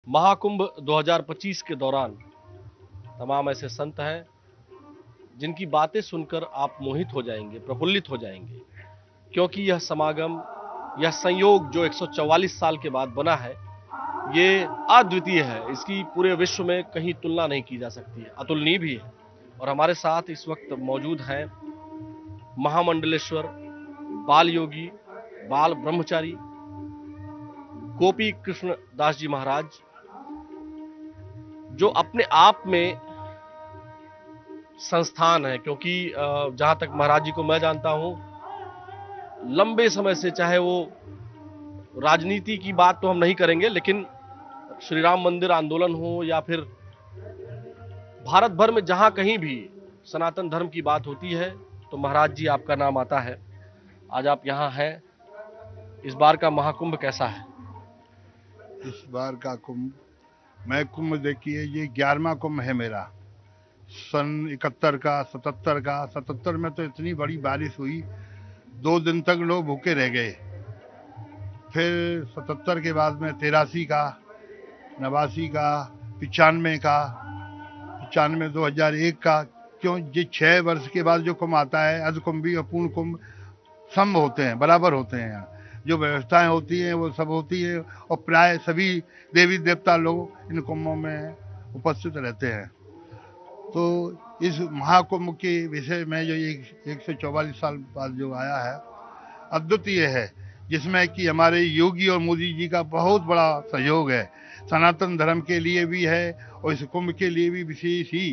महाकुंभ 2025 के दौरान तमाम ऐसे संत हैं जिनकी बातें सुनकर आप मोहित हो जाएंगे, प्रफुल्लित हो जाएंगे, क्योंकि यह समागम, यह संयोग जो 144 साल के बाद बना है, ये अद्वितीय है। इसकी पूरे विश्व में कहीं तुलना नहीं की जा सकती है, अतुलनीय भी है। और हमारे साथ इस वक्त मौजूद हैं महामंडलेश्वर बाल योगी, बाल ब्रह्मचारी गोपी कृष्ण दास जी महाराज, जो अपने आप में संस्थान है। क्योंकि जहां तक महाराज जी को मैं जानता हूं, लंबे समय से, चाहे वो राजनीति की बात तो हम नहीं करेंगे, लेकिन श्री राम मंदिर आंदोलन हो या फिर भारत भर में जहां कहीं भी सनातन धर्म की बात होती है तो महाराज जी आपका नाम आता है। आज आप यहां हैं। इस बार का महाकुंभ कैसा है? इस बार का कुंभ, मैं कुंभ देखिए, ये 11वां कुंभ है मेरा। सन 71 का, 77 का। 77 में तो इतनी बड़ी बारिश हुई, 2 दिन तक लोग भूखे रह गए। फिर 77 के बाद में 83 का, 89 का, 95 का, 95, 2001 का। क्यों, ये 6 वर्ष के बाद जो कुंभ आता है, अर्ध कुंभी और पूर्ण कुंभ सम होते हैं, बराबर होते हैं। यहाँ जो व्यवस्थाएं होती हैं वो सब होती है, और प्राय सभी देवी देवता लोग इन कुंभों में उपस्थित रहते हैं। तो इस महाकुंभ के विषय में जो 144 साल बाद जो आया है, अद्वितीय है, जिसमें कि हमारे योगी और मोदी जी का बहुत बड़ा सहयोग है। सनातन धर्म के लिए भी है और इस कुंभ के लिए भी विशेष ही।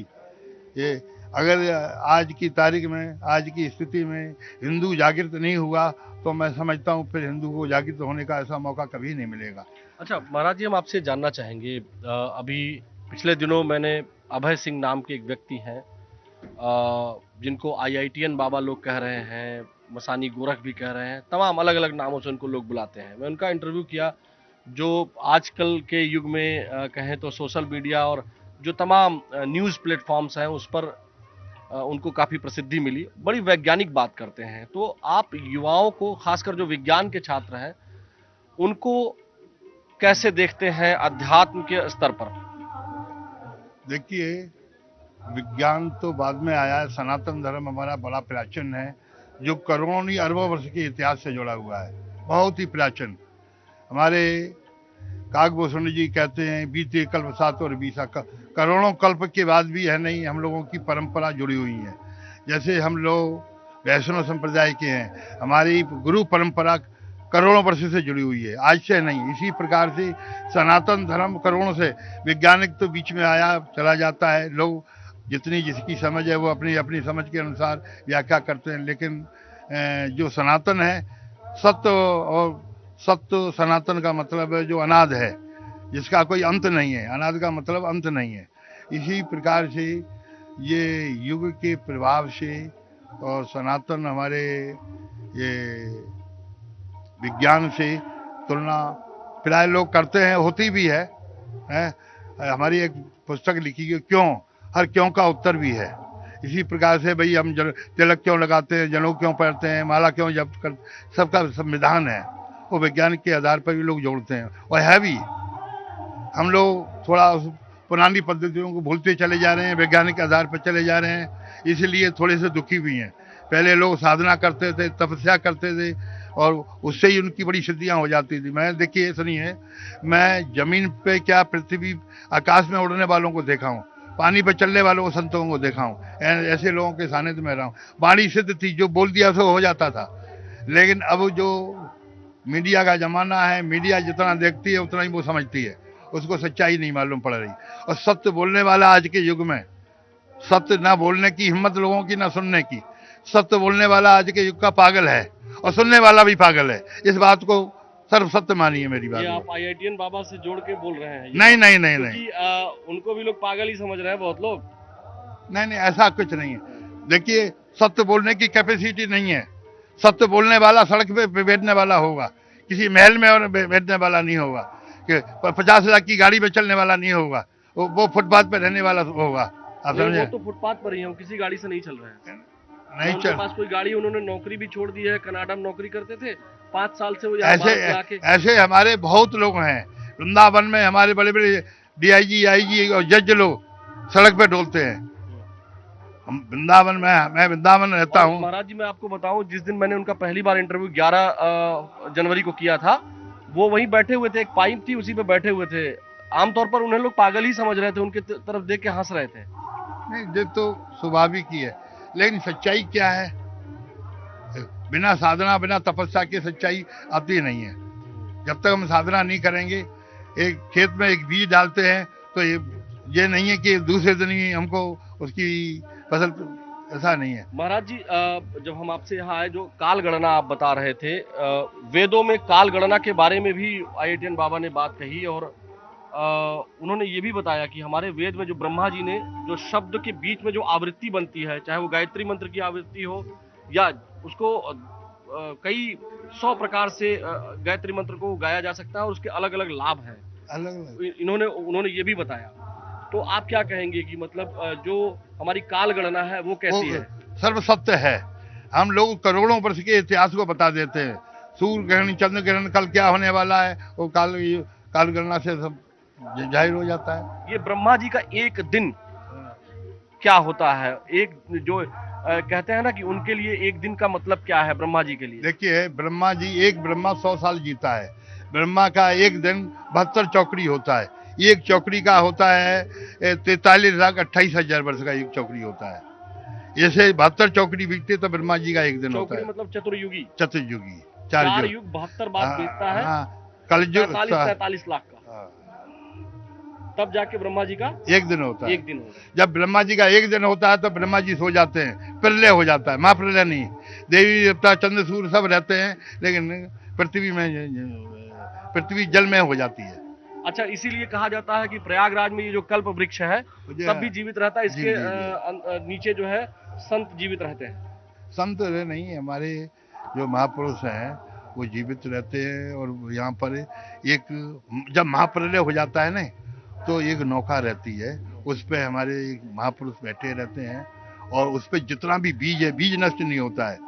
ये अगर आज की तारीख में, आज की स्थिति में हिंदू जागृत नहीं हुआ तो मैं समझता हूँ फिर हिंदू को जागृत होने का ऐसा मौका कभी नहीं मिलेगा। अच्छा महाराज जी, हम आपसे जानना चाहेंगे, अभी पिछले दिनों मैंने अभय सिंह नाम के एक व्यक्ति हैं, जिनको आईआईटीएन बाबा लोग कह रहे हैं, मसानी गोरख भी कह रहे हैं, तमाम अलग अलग नामों से उनको लोग बुलाते हैं। मैं उनका इंटरव्यू किया, जो आजकल के युग में कहें तो सोशल मीडिया और जो तमाम न्यूज़ प्लेटफॉर्म्स हैं उस पर उनको काफ़ी प्रसिद्धि मिली। बड़ी वैज्ञानिक बात करते हैं। तो आप युवाओं को, खासकर जो विज्ञान के छात्र हैं, उनको कैसे देखते हैं अध्यात्म के स्तर पर? देखिए, विज्ञान तो बाद में आया है। सनातन धर्म हमारा बड़ा प्राचीन है, जो करोड़ों नहीं अरबों वर्ष के इतिहास से जुड़ा हुआ है, बहुत ही प्राचीन। हमारे काकभूषण जी कहते हैं, बीते कल्प 7 और 20 करोड़ों कल्प के बाद भी है नहीं, हम लोगों की परंपरा जुड़ी हुई है। जैसे हम लोग वैष्णव संप्रदाय के हैं, हमारी गुरु परंपरा करोड़ों वर्ष से जुड़ी हुई है, आज से नहीं। इसी प्रकार से सनातन धर्म करोड़ों से, वैज्ञानिक तो बीच में आया चला जाता है, लोग जितनी जिसकी समझ है वो अपनी अपनी समझ के अनुसार व्याख्या करते हैं। लेकिन जो सनातन है, सत्य, और सत्य सनातन का मतलब है जो अनाद है, जिसका कोई अंत नहीं है। अनाद का मतलब अंत नहीं है। इसी प्रकार से ये युग के प्रभाव से और सनातन हमारे ये विज्ञान से तुलना प्राय लोग करते हैं, होती भी है। हमारी एक पुस्तक लिखी गई, क्यों, हर क्यों का उत्तर भी है। इसी प्रकार से भाई हम तिलक क्यों लगाते हैं, जनेऊ क्यों पहनते हैं, माला क्यों जप कर, सबका संविधान है, वो वैज्ञानिक के आधार पर भी लोग जोड़ते हैं। और है भी, हम लोग थोड़ा पुरानी पद्धतियों को भूलते चले जा रहे हैं, वैज्ञानिक आधार पर चले जा रहे हैं, इसलिए थोड़े से दुखी भी हैं। पहले लोग साधना करते थे, तपस्या करते थे, और उससे ही उनकी बड़ी सिद्धियां हो जाती थी। मैं, देखिए सुनिए, मैं जमीन पे क्या, पृथ्वी आकाश में उड़ने वालों को देखा हूँ, पानी पर चलने वालों को, संतों को देखा हूँ, ऐसे लोगों के सानिध्य में रहा हूँ। वाणी सिद्ध थी, जो बोल दिया तो हो जाता था। लेकिन अब जो मीडिया का जमाना है, मीडिया जितना देखती है उतना ही वो समझती है, उसको सच्चाई नहीं मालूम पड़ रही। और सत्य बोलने वाला आज के युग में, सत्य ना बोलने की हिम्मत लोगों की, ना सुनने की। सत्य बोलने वाला आज के युग का पागल है, और सुनने वाला भी पागल है। इस बात को सर्व सत्य मानिए मेरी बात। ये आप आईआईटीएन बाबा से जोड़ के बोल रहे हैं? नहीं नहीं नहीं नहीं, उनको भी लोग पागल ही समझ रहे हैं बहुत लोग। नहीं नहीं, ऐसा कुछ नहीं है। देखिए, सत्य बोलने की कैपेसिटी नहीं है। सत्य बोलने वाला सड़क पे बैठने वाला होगा, किसी महल में और बैठने वाला नहीं होगा, कि 50 लाख की गाड़ी में चलने वाला नहीं होगा, वो फुटपाथ पे रहने वाला होगा। आप समझे? वो तो फुटपाथ पर ही है, किसी गाड़ी से नहीं चल रहे हैं। नहीं उनके चल, पास कोई गाड़ी, उन्होंने नौकरी भी छोड़ दी है, कनाडा में नौकरी करते थे, 5 साल से वो ऐसे हमारे बहुत लोग हैं। वृंदावन में हमारे बड़े बड़े डीआईजी, आईजी और जज लोग सड़क पे डोलते हैं। हम वृंदावन में, मैं वृंदावन रहता और हूँ। महाराज जी मैं आपको बताऊं, जिस दिन मैंने उनका पहली बार इंटरव्यू 11 जनवरी को किया था, वो वहीं बैठे हुए थे, एक पाइप थी उसी पे बैठे हुए थे। आमतौर पर उन्हें लोग पागल ही समझ रहे थे, उनके तरफ देख के हंस रहे थे। नहीं, ये तो स्वाभाविक ही है, लेकिन सच्चाई क्या है? बिना साधना, बिना तपस्या के सच्चाई आती नहीं है। जब तक हम साधना नहीं करेंगे, एक खेत में एक बीज डालते हैं तो ये नहीं है कि दूसरे दिन ही हमको उसकी फसल, ऐसा नहीं है। महाराज जी जब हम आपसे यहाँ आए, जो काल गणना आप बता रहे थे, वेदों में काल गणना के बारे में भी IITN बाबा ने बात कही, और उन्होंने ये भी बताया कि हमारे वेद में जो ब्रह्मा जी ने जो शब्द के बीच में जो आवृत्ति बनती है, चाहे वो गायत्री मंत्र की आवृत्ति हो या उसको कई 100 प्रकार से गायत्री मंत्र को गाया जा सकता है और उसके अलग अलग लाभ हैं। अलग उन्होंने ये भी बताया। तो आप क्या कहेंगे कि मतलब जो हमारी काल गणना है वो कैसी है? सर्व सत्य है। हम लोग करोड़ों वर्ष के इतिहास को बता देते हैं। सूर्य ग्रहण, चंद्र ग्रहण, कल क्या होने वाला है, वो काल गणना से सब जाहिर हो जाता है। ये ब्रह्मा जी का एक दिन क्या होता है? एक जो कहते हैं ना कि उनके लिए एक दिन का मतलब क्या है ब्रह्मा जी के लिए? देखिए, ब्रह्मा जी, एक ब्रह्मा 100 साल जीता है। ब्रह्मा का एक दिन 72 चौकड़ी होता है। एक चौकड़ी का होता है 43,28,000 वर्ष का एक चौकड़ी होता है। जैसे 72 चौकड़ी बीतते तो ब्रह्मा जी का एक दिन होता है। मतलब चतुर्युगी, 4 युग 72 बार बीतता है। कलयुग 43 लाख का, तब जाके ब्रह्मा जी का एक दिन होता है। एक दिन होता है। जब ब्रह्मा जी का एक दिन होता है तो ब्रह्मा जी सो जाते हैं, प्रलय हो जाता है। महाप्रलय नहीं, देवी देवता चंद्र सूर्य सब रहते हैं, लेकिन पृथ्वी जल में हो जाती है। अच्छा, इसीलिए कहा जाता है कि प्रयागराज में ये जो कल्प वृक्ष है तब भी जीवित रहता है, इसके नीचे जो है संत जीवित रहते हैं। संत नहीं, हमारे जो महापुरुष हैं वो जीवित रहते हैं। और यहाँ पर एक, जब महाप्रलय हो जाता है ना, तो एक नौका रहती है, उस पे हमारे एक महापुरुष बैठे रहते हैं, और उस पे जितना भी बीज है, बीज नष्ट नहीं होता है।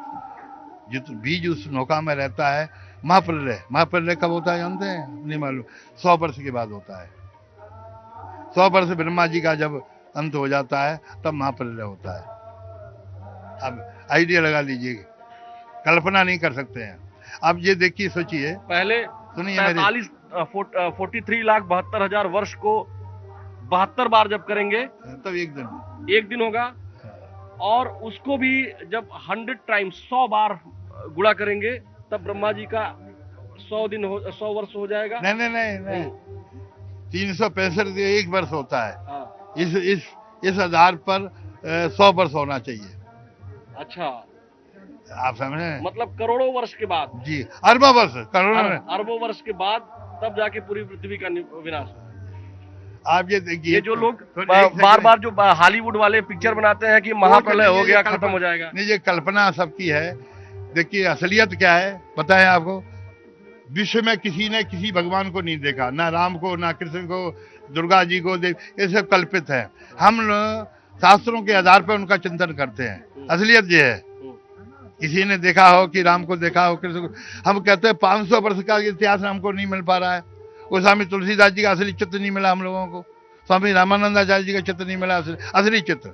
बीज उस नौका में रहता है। महाप्रलय कब होता है जानते हैं? नहीं मालूम। 100 वर्ष के बाद होता है। 100 वर्ष ब्रह्मा जी का जब अंत हो जाता है तब महाप्रलय होता है। अब आइडिया लगा लीजिए, कल्पना नहीं कर सकते हैं। अब ये देखिए, सोचिए, पहले सुनिए, 43,72,हजार वर्ष को 72 बार जब करेंगे तब एक दिन होगा, और उसको भी जब 100 टाइम्स 100 बार गुणा करेंगे तब ब्रह्मा जी का 100 वर्ष हो जाएगा। नहीं, 365 एक वर्ष होता है। हाँ। इस आधार पर 100 वर्ष होना चाहिए। अच्छा, आप समझे? मतलब करोड़ों वर्ष के बाद। जी, अरबों वर्ष, अरबों वर्ष के बाद तब जाके पूरी पृथ्वी का विनाश। आप ये देखिए, ये जो लोग बार बार जो हॉलीवुड वाले पिक्चर बनाते हैं कि महाप्रलय हो गया, खत्म हो जाएगा, नहीं, ये कल्पना सबकी है। देखिए, असलियत क्या है पता है आपको? विश्व में किसी ने किसी भगवान को नहीं देखा, ना राम को, ना कृष्ण को, दुर्गा जी को, ये सब कल्पित है। हम शास्त्रों के आधार पर उनका चिंतन करते हैं। असलियत ये है, किसी ने देखा हो कि राम को देखा हो, कृष्ण को। हम कहते हैं 500 वर्ष का इतिहास हमको नहीं मिल पा रहा है। वो स्वामी तुलसीदास जी का असली चित्र नहीं मिला हम लोगों को, स्वामी रामानंदाचार्य जी का चित्र नहीं मिला, असली चित्र।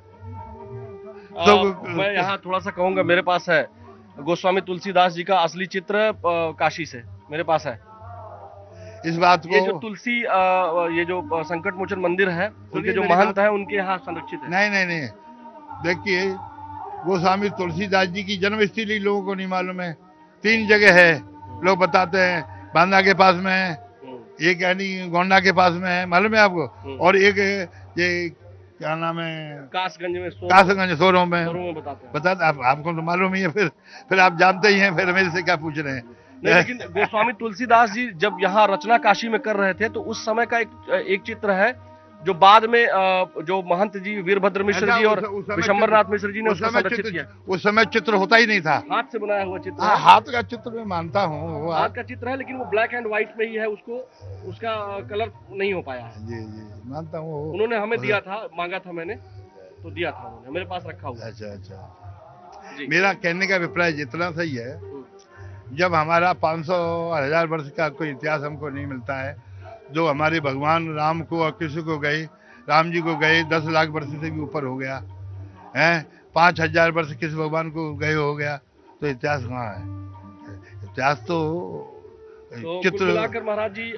तो मैं यहाँ थोड़ा सा कहूंगा, मेरे पास है गोस्वामी तुलसीदास जी का असली चित्र, काशी से मेरे पास है। इस बात को, ये जो तुलसी ये जो संकट मोचन मंदिर है, उनके जो महंत है उनके यहाँ संरक्षित है। नहीं, देखिए, गोस्वामी तुलसीदास जी की जन्मस्थली लोगों को नहीं मालूम है। 3 जगह है, लोग बताते हैं। बांदा के पास में है, एक यानी गोंडा के पास में है, मालूम है आपको, और एक ये क्या नाम है, कासगंज, सोरों में बताते। आपको तो मालूम ही है, फिर आप जानते ही हैं, फिर मेरे से क्या पूछ रहे हैं? नहीं, लेकिन गोस्वामी तुलसीदास जी जब यहाँ रचना काशी में कर रहे थे तो उस समय का एक चित्र है जो बाद में जो महंत जी वीरभद्र मिश्र जी और विशंबरनाथ मिश्र जी ने उसको संरक्षित किया। उस समय चित्र होता ही नहीं था, हाथ से बनाया हुआ चित्र। हाथ का चित्र मैं मानता हूँ, हाथ का चित्र है, लेकिन वो ब्लैक एंड व्हाइट में ही है, उसका कलर नहीं हो पाया है। जी, मानता हूँ। उन्होंने हमें दिया था, मांगा था मैंने, तो दिया था उन्होंने, मेरे पास रखा हुआ। अच्छा। मेरा कहने का अभिप्राय जितना सही है, जब हमारा 500 1000 वर्ष का कोई इतिहास हमको नहीं मिलता है, जो हमारे भगवान राम को और कृष्ण को गए, राम जी को गए 10 लाख वर्ष से भी ऊपर हो गया है, 5,000 वर्ष किस भगवान को गए हो गया, तो इतिहास कहाँ है? इतिहास तो कुल चित्र। मिलाकर महाराज जी,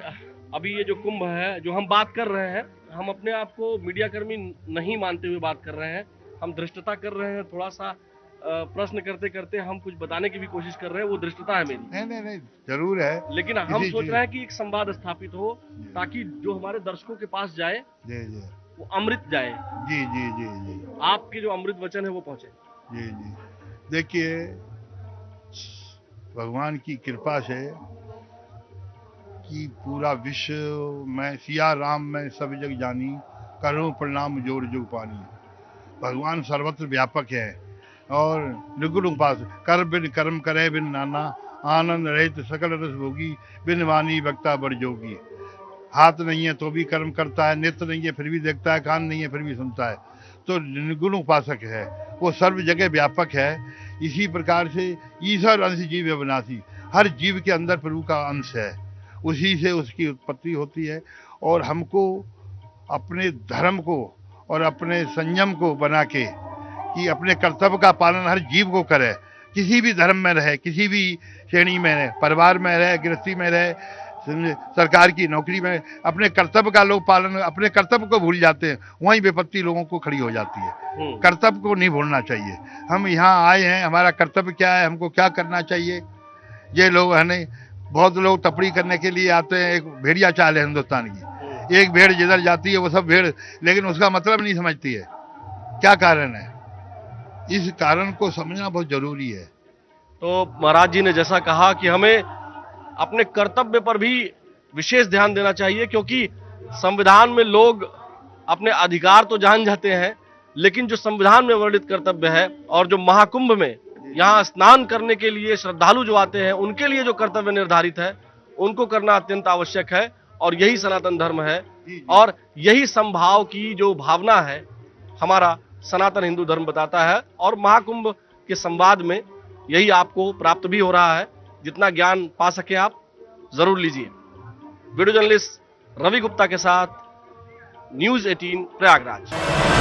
अभी ये जो कुंभ है जो हम बात कर रहे हैं, हम अपने आप को मीडिया कर्मी नहीं मानते हुए बात कर रहे हैं, हम धृष्टता कर रहे हैं, थोड़ा सा प्रश्न करते करते हम कुछ बताने की भी कोशिश कर रहे हैं, वो धृष्टता है मेरी। नहीं जरूर है, लेकिन हम सोच रहे हैं कि एक संवाद स्थापित हो ताकि जो हमारे दर्शकों के पास जाए जी जी वो अमृत जाए, जी जी जी जी आपके जो अमृत वचन है वो पहुंचे। जी जी देखिए, भगवान की कृपा से कि पूरा विश्व में सिया राम में सब जग जानी, करो प्रणाम जोर जुग पानी। भगवान सर्वत्र व्यापक है और निर्गुण उपास, कर बिन कर्म करे बिन नाना, आनंद रहित सकल रस भोगी, बिन वाणी वक्ता बड़ जोगी। हाथ नहीं है तो भी कर्म करता है, नेत्र नहीं है फिर भी देखता है, कान नहीं है फिर भी सुनता है, तो निर्गुण उपासक है, वो सर्व जगह व्यापक है। इसी प्रकार से ईश्वर अंश जीव अविनाशी, हर जीव के अंदर प्रभु का अंश है, उसी से उसकी उत्पत्ति होती है। और हमको अपने धर्म को और अपने संयम को बना के कि अपने कर्तव्य का पालन हर जीव को करे, किसी भी धर्म में रहे, किसी भी श्रेणी में रहे, परिवार में रहे, गृहस्थी में रहे, सरकार की नौकरी में, अपने कर्तव्य का लोग पालन, अपने कर्तव्य को भूल जाते हैं, वहीं विपत्ति लोगों को खड़ी हो जाती है। कर्तव्य को नहीं भूलना चाहिए। हम यहाँ आए हैं, हमारा कर्तव्य क्या है, हमको क्या करना चाहिए। ये लोग है नहीं, बहुत लोग तपड़ी करने के लिए आते हैं, एक भेड़िया चाल है हिंदुस्तान की, एक भेड़ जिधर जाती है वो सब भेड़, लेकिन उसका मतलब नहीं समझती है। क्या कारण है? इस कारण को समझना बहुत जरूरी है। तो महाराज जी ने जैसा कहा कि हमें अपने कर्तव्य पर भी विशेष ध्यान देना चाहिए, क्योंकि संविधान में लोग अपने अधिकार तो जान जाते हैं, लेकिन जो संविधान में वर्णित कर्तव्य है और जो महाकुंभ में यहाँ स्नान करने के लिए श्रद्धालु जो आते हैं उनके लिए जो कर्तव्य निर्धारित है उनको करना अत्यंत आवश्यक है। और यही सनातन धर्म है और यही समभाव की जो भावना है हमारा सनातन हिंदू धर्म बताता है। और महाकुंभ के संवाद में यही आपको प्राप्त भी हो रहा है। जितना ज्ञान पा सके आप जरूर लीजिए। वीडियो जर्नलिस्ट रवि गुप्ता के साथ न्यूज़ 18 प्रयागराज।